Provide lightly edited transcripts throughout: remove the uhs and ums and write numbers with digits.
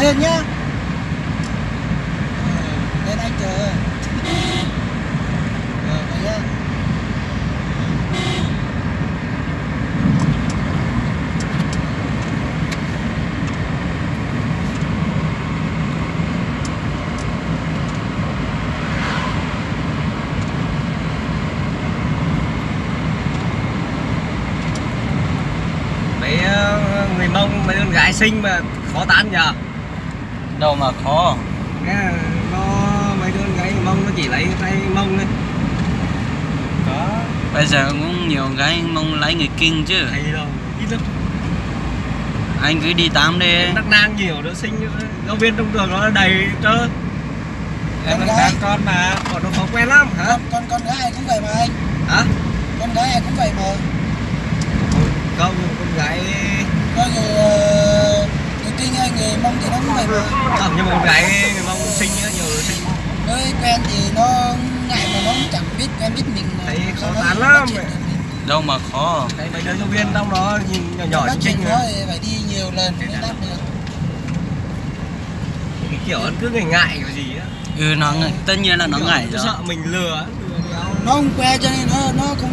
Lên nhá. Lên anh chờ. Vậy nhá. Mấy người Mông, mấy con gái xinh mà khó tán nhờ. Đâu mà khó. Nó mấy đứa con gái người Mông nó chỉ lấy tay Mông thôi. Có. Bây giờ cũng nhiều gái Mông lấy người Kinh chứ. Thấy đâu, ít lắm. Anh cứ đi tám đi. Đắc nang nhiều đứa xinh, giáo viên trong trường nó đầy trơ. Em đang tán con mà, bọn nó khó quen lắm hả? Con gái cũng vậy mà anh. Hả? Con gái cũng vậy mà. Không, con gái Có người Kinh hay người Mông thì nó cũng vậy mà. không, nhưng mà con gái người Mông xinh á, nhiều đứa xinh. Mới quen thì nó ngại mà nó cũng chẳng biết quen biết mình. Thấy khó tán lắm. Đâu mà khó. Thấy mấy đứa giáo viên trong đó nhìn nhỏ nhỏ xinh xinh rồi. Phải đi nhiều lần mới đáp được. Cái kiểu nó cứ ngại kiểu gì á. Ừ, nó tất nhiên là nó ngại rồi. Sợ mình lừa. Nó không quen cho nên nó không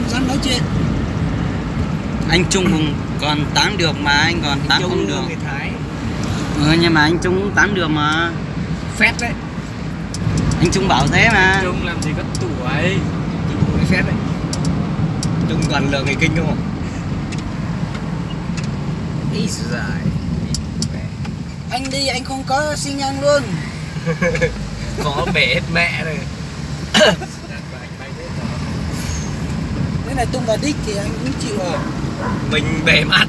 dám nói chuyện. Anh Trung còn tán được mà anh còn tán không được. Người Thái. Ừ, nhưng mà anh Trung cũng tán được mà. Phét đấy. Anh Trung bảo thế mà. Trung làm gì có tuổi. Trung cái phét đấy. Trung toàn lừa người Kinh không? Ý dài. Anh đi anh không có xi nhăng luôn. Có bể hết mẹ rồi. Cái này tung vào đích thì anh cũng chịu rồi. Mình bể mặt.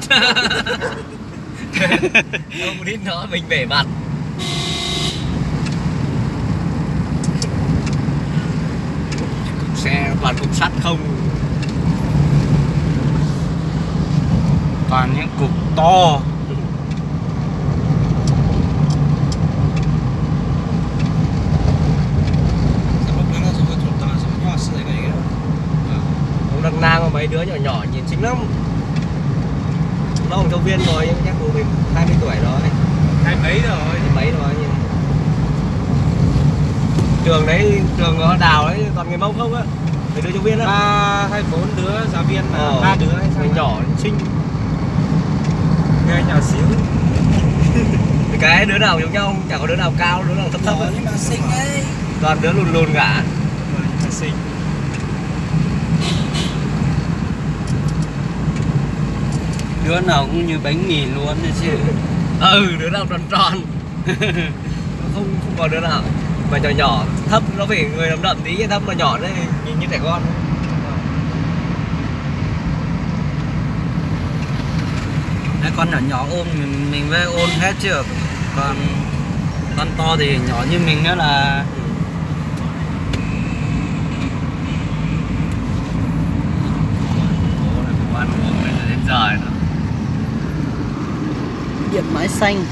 Không biết nữa, mình bể mặt. Cục xe toàn cục sắt không. Toàn những cục to. Đằng nang mấy đứa nhỏ nhỏ nhìn xinh lắm. Nó cũng giáo viên rồi nhưng chắc của mình 20 tuổi rồi. 20 mấy rồi nhưng... Trường đấy, trường ở Đào đấy toàn người Mông không á. Mấy đứa giáo viên á. 3 hay 4 đứa giáo viên mà 3 đứa hay sao? Nhỏ xinh. Nghe nhỏ xíu. Cái đứa nào giống nhau, chẳng có đứa nào cao, đứa nào thấp thấp á. Nhưng mà xinh ấy. Toàn đứa lùn lùn cả. Xinh. Đứa nào cũng như bánh mì luôn đấy chứ. Ừ, đứa nào tròn tròn. không có đứa nào. Mà nhỏ nhỏ, thấp nó phải người đậm đậm tí, thấp mà nhỏ đấy nhìn như trẻ con. Cái con nhỏ nhỏ ôm mình với ôm hết chứ. Còn con to thì nhỏ như mình nữa là Ăn uống đến giờ nữa. điện máy xanh.